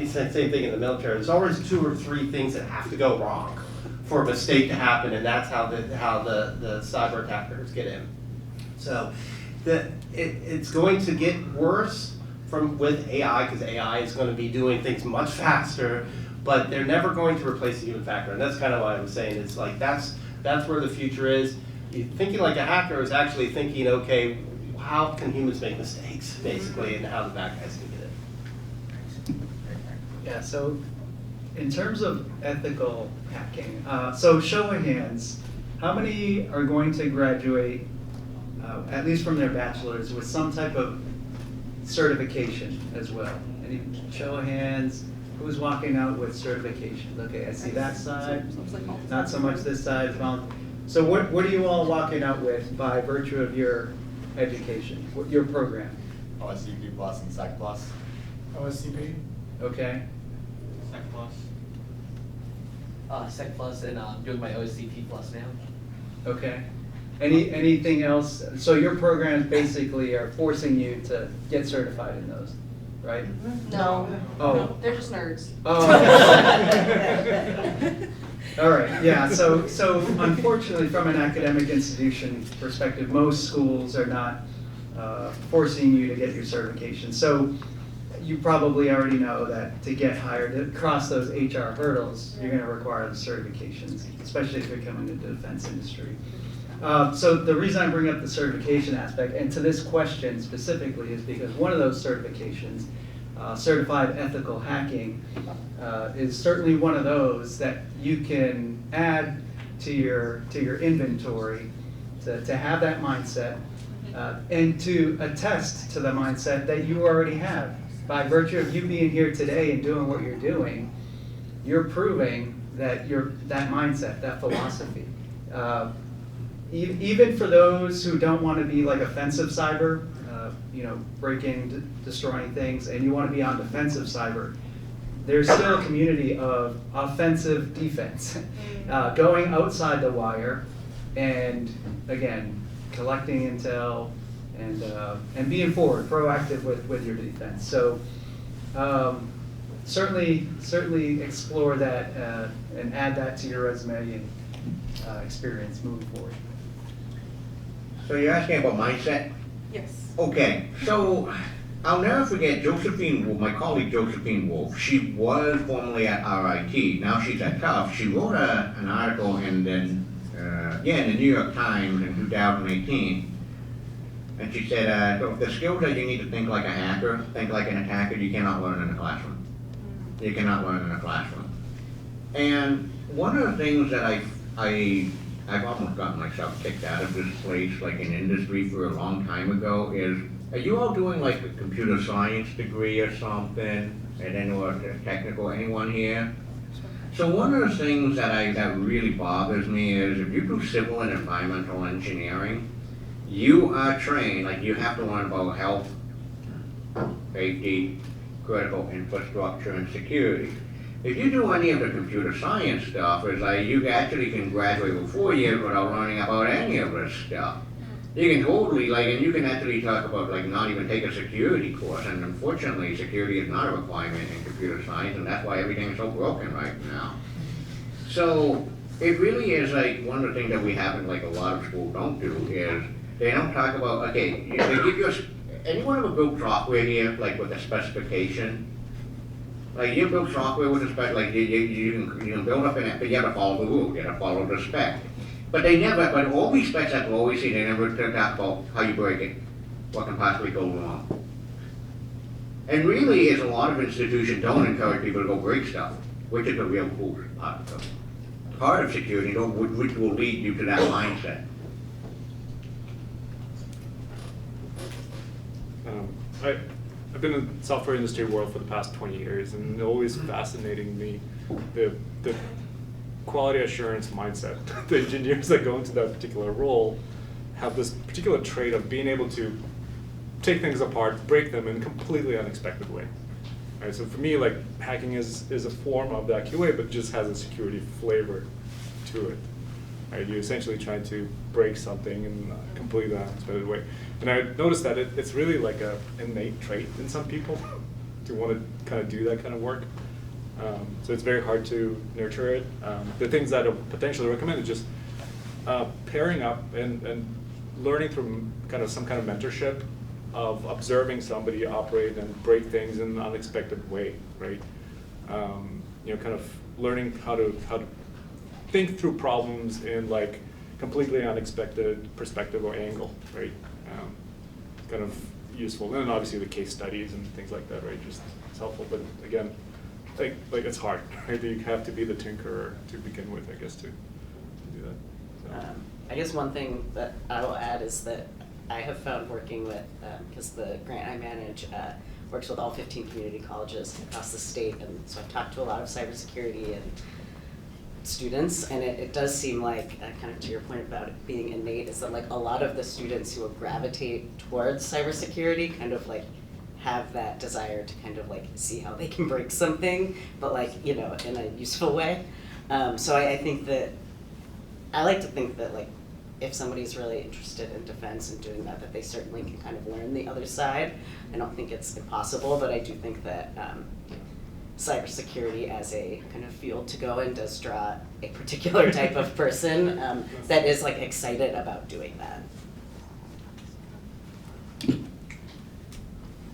same thing in the military, there's always 2 or 3 things that have to go wrong for a mistake to happen, and that's how the cyber attackers get in. So it's going to get worse with AI, because AI is going to be doing things much faster, but they're never going to replace the human factor, and that's kind of what I'm saying. It's like that's where the future is. Thinking like a hacker is actually thinking, okay, how can humans make mistakes, basically, and how the bad guys can get it. Yeah, so in terms of ethical hacking, so show of hands, how many are going to graduate, at least from their bachelor's, with some type of certification as well? Any show of hands? Who's walking out with certifications? Okay, I see that side, not so much this side. So what are you all walking out with by virtue of your education, your program? OSCP Plus and Sec Plus. OSCP. Okay. Sec Plus. Sec Plus, and I'm doing my OSCP Plus now. Okay. Anything else? So your programs basically are forcing you to get certified in those, right? No. Oh. No, they're just nerds. Oh. All right, yeah, so unfortunately, from an academic institution perspective, most schools are not forcing you to get your certification. So you probably already know that to get hired, to cross those HR hurdles, you're gonna require the certifications, especially if you're coming into the defense industry. So the reason I bring up the certification aspect, and to this question specifically, is because one of those certifications, Certified Ethical Hacking, is certainly one of those that you can add to your inventory to have that mindset and to attest to the mindset that you already have. By virtue of you being here today and doing what you're doing, you're proving that that mindset, that philosophy. Even for those who don't want to be like offensive cyber, breaking, destroying things, and you want to be on defensive cyber, there's still a community of offensive defense, going outside the wire, and again, collecting intel and being forward, proactive with your defense. So certainly explore that and add that to your resume and experience moving forward. So you're asking about mindset? Yes. Okay, so I'll never forget Josephine Wolf, my colleague Josephine Wolf. She was formerly at RIT, now she's at Tufts. She wrote an article in the New York Times in 2018. And she said, the skills that you need to think like a hacker, think like an attacker, you cannot learn in a classroom. You cannot learn in a classroom. And one of the things that I've almost gotten myself kicked out of this place, like in industry for a long time ago, is, are you all doing like a computer science degree or something? And then or technical, anyone here? So one of the things that really bothers me is if you do civil and environmental engineering, you are trained, like you have to learn about health, safety, critical infrastructure, and security. If you do any of the computer science stuff, it's like you actually can graduate with 4 years without learning about any of this stuff. You can totally, and you can actually talk about, not even take a security course, and unfortunately, security is not a requirement in computer science, and that's why everything is so broken right now. So, it really is, one of the things that we have in, a lot of schools don't do is, they don't talk about, okay, they give you anyone ever built software here, with a specification? You build software with a spec, you can build up in it, but you have to follow the rules, you have to follow the spec. But all these specs that we always see, they never talk about how you break it, what can possibly go wrong. And really, is a lot of institutions don't encourage people to go break stuff, which is a real cool part of security, which will lead you to that mindset. I've been in the software industry world for the past 20 years, and it always fascinating me the quality assurance mindset. The engineers that go into that particular role have this particular trait of being able to take things apart, break them in a completely unexpected way. Right, so for me, like, hacking is a form of that QA, but just has a security flavor to it. Right, you're essentially trying to break something in a completely unexpected way. And I noticed that it's really like a innate trait in some people to want to kind of do that kind of work. So it's very hard to nurture it. The things that I'll potentially recommend is just pairing up and learning from kind of some kind of mentorship of observing somebody operate and break things in an unexpected way, right? Kind of learning how to think through problems in like completely unexpected perspective or angle, right? Kind of useful. And then obviously the case studies and things like that, right? Just it's helpful, but again, like it's hard, right? You have to be the tinkerer to begin with, I guess, to do that. So. I guess one thing that I will add is that I have found working with, because the grant I manage works with all 15 community colleges across the state, and so I've talked to a lot of cybersecurity and students, and it does seem like, kind of to your point about it being innate, is that like a lot of the students who will gravitate towards cybersecurity kind of like have that desire to kind of like see how they can break something, but like, in a useful way. So I think that, I like to think that like, if somebody's really interested in defense and doing that they certainly can kind of learn the other side. I don't think it's impossible, but I do think that cybersecurity as a kind of field to go in does draw a particular type of person that is like excited about doing that.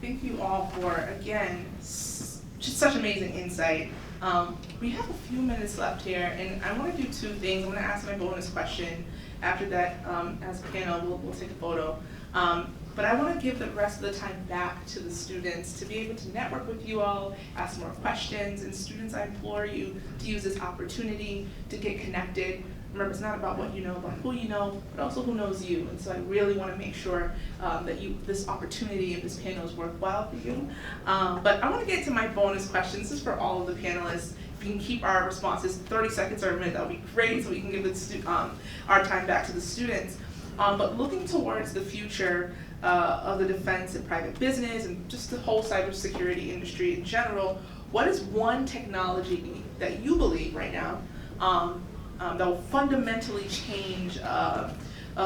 Thank you all for, again, just such amazing insight. We have a few minutes left here, and I want to do two things. I'm going to ask my bonus question. After that, as a panel, we'll take a photo. But I want to give the rest of the time back to the students to be able to network with you all, ask more questions. And students, I implore you to use this opportunity to get connected. Remember, it's not about what you know, but who you know, but also who knows you. And so I really want to make sure that this opportunity of this panel is worthwhile for you. But I want to get to my bonus question. This is for all of the panelists. If we can keep our responses 30 seconds or a minute, that would be great, so we can give our time back to the students. But looking towards the future of the defense and private business and just the whole cybersecurity industry in general, what is one technology that you believe right now that will fundamentally change a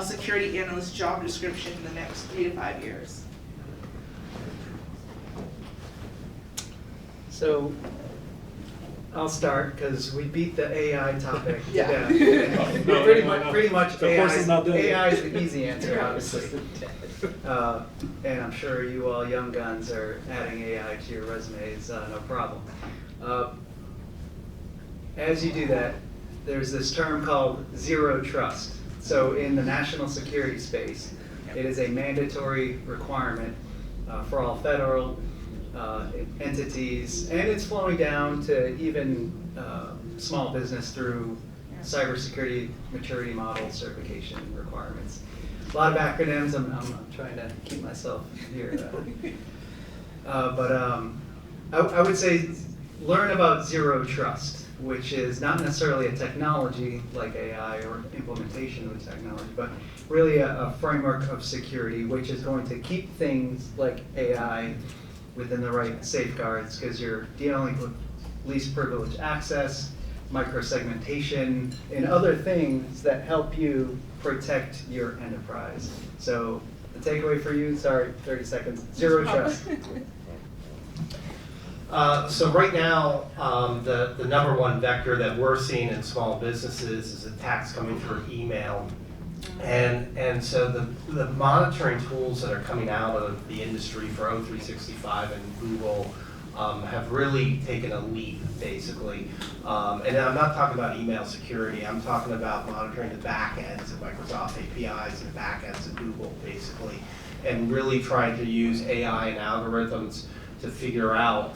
security analyst job description in the next 3 to 5 years? So I'll start because we beat the AI topic. Yeah. Pretty much AI is the easy answer, obviously. And I'm sure you all young guns are adding AI to your resumes, no problem. As you do that, there's this term called zero trust. So in the national security space, it is a mandatory requirement for all federal entities, and it's flowing down to even small business through cybersecurity maturity model certification requirements. A lot of acronyms. I'm trying to keep myself here. But I would say learn about zero trust, which is not necessarily a technology like AI or implementation of technology, but really a framework of security, which is going to keep things like AI within the right safeguards, because you're dealing with least privileged access, microsegmentation, and other things that help you protect your enterprise. So the takeaway for you, sorry, 30 seconds, zero trust. So right now, the number one vector that we're seeing in small businesses is attacks coming through email. And so the monitoring tools that are coming out of the industry for O365 and Google have really taken a leap, basically. And I'm not talking about email security. I'm talking about monitoring the back ends of Microsoft APIs and the back ends of Google, basically, and really trying to use AI and algorithms to figure out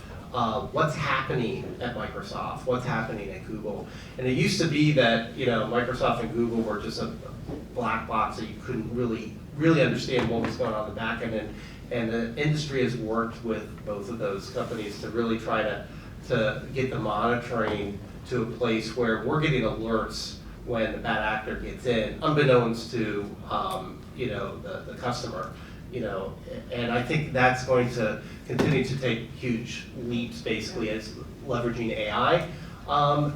what's happening at Microsoft, what's happening at Google. And it used to be that Microsoft and Google were just a black box that you couldn't really understand what was going on in the back end. And the industry has worked with both of those companies to really try to get the monitoring to a place where we're getting alerts when the bad actor gets in, unbeknownst to the customer. And I think that's going to continue to take huge leaps, basically, as leveraging AI,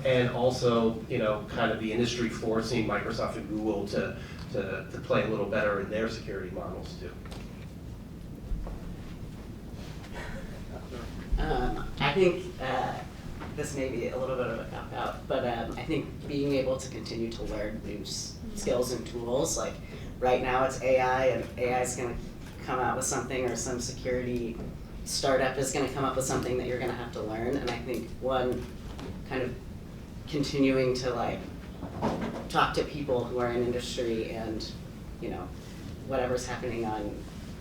and also kind of the industry forcing Microsoft and Google to play a little better in their security models too. I think this may be a little bit of a cop-out, but I think being able to continue to learn new skills and tools, like right now it's AI, and AI is going to come out with something, or some security startup is going to come up with something that you're going to have to learn. And I think one, kind of continuing to like talk to people who are in industry, and whatever's happening on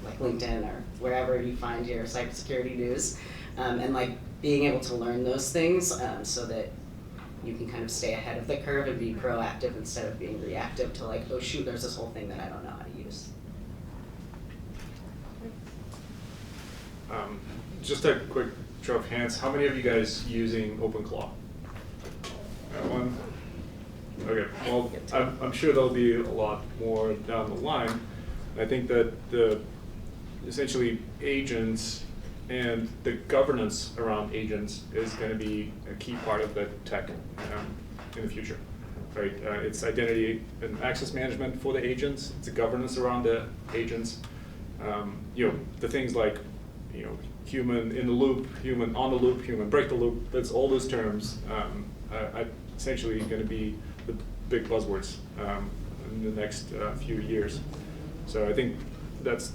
like LinkedIn or wherever you find your cybersecurity news, and like being able to learn those things so that you can kind of stay ahead of the curve and be proactive instead of being reactive to like, oh shoot, there's this whole thing that I don't know how to use. Just a quick show of hands. How many of you guys using OpenClaw? One? Okay, well, I'm sure there'll be a lot more down the line. I think that essentially agents and the governance around agents is going to be a key part of the tech in the future, right? It's identity and access management for the agents. It's a governance around the agents. The things like, human in the loop, human on the loop, human break the loop. That's all those terms. Are essentially going to be the big buzzwords in the next few years. So I think that's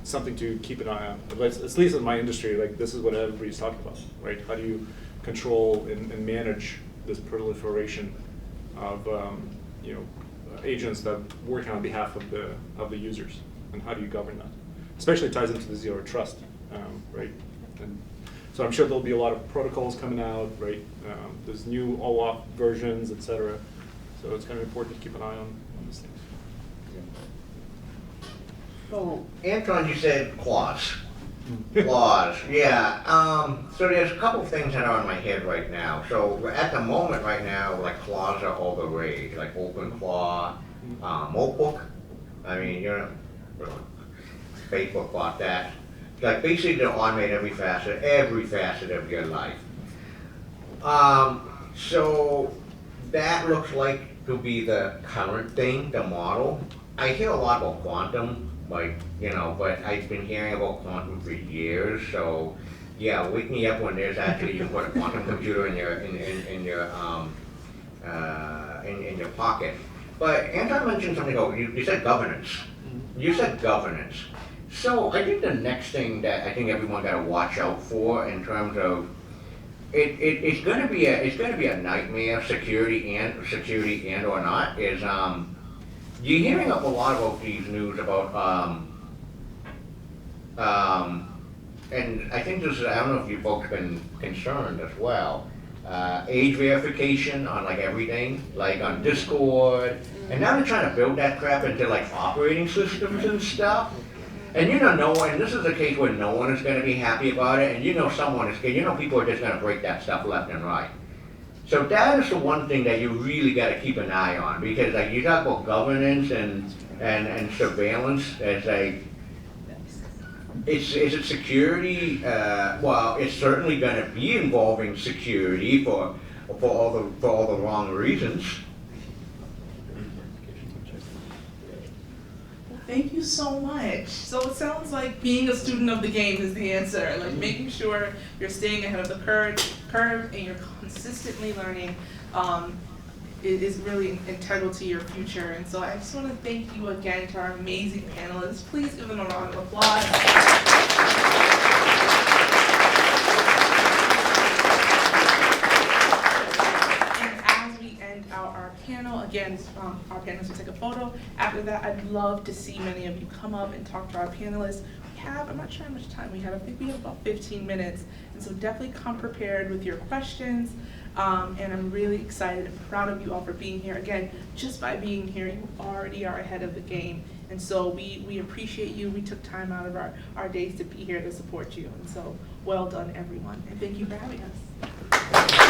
something to keep an eye on. At least in my industry, like this is what everybody's talking about, right? How do you control and manage this proliferation of agents that work on behalf of the users, and how do you govern that? Especially ties into the zero trust, right? And so I'm sure there'll be a lot of protocols coming out, right? There's new OAuth versions, et cetera. So it's kind of important to keep an eye on these things. So, Anton, you said clause. Clause, yeah. So there's a couple things that are in my head right now. So at the moment right now, like clause are all the rage, like OpenClaw, Notebook. I mean, Facebook bought that. Like basically to automate every facet of your life. So that looks like to be the current thing, the model. I hear a lot about quantum. But I've been hearing about quantum for years, so yeah, wake me up when there's actually, you can put a quantum computer in your pocket. But Anton mentioned something about, you said governance. You said governance. So I think the next thing that I think everyone got to watch out for in terms of, it's going to be a nightmare, security and or not, is you're hearing a lot about these news about, and I think I don't know if you folks been concerned as well, age verification on like everything, like on Discord, and now they're trying to build that crap into like operating systems and stuff. And and this is a case where no one is going to be happy about it, and people are just going to break that stuff left and right. So that is the one thing that you really got to keep an eye on, because like you talk about governance and surveillance as is it security? Well, it's certainly going to be involving security for all the wrong reasons. Thank you so much. So it sounds like being a student of the game is the answer, like making sure you're staying ahead of the curve and you're consistently learning is really integral to your future. And so I just want to thank you again to our amazing panelists. Please give them a round of applause. Our panel. Again, our panelists will take a photo. After that, I'd love to see many of you come up and talk to our panelists. I'm not sure how much time we have. I think we have about 15 minutes. And so definitely come prepared with your questions. And I'm really excited and proud of you all for being here. Again, just by being here, you already are ahead of the game. And so we appreciate you. We took time out of our days to be here to support you. And so well done, everyone. And thank you for having us.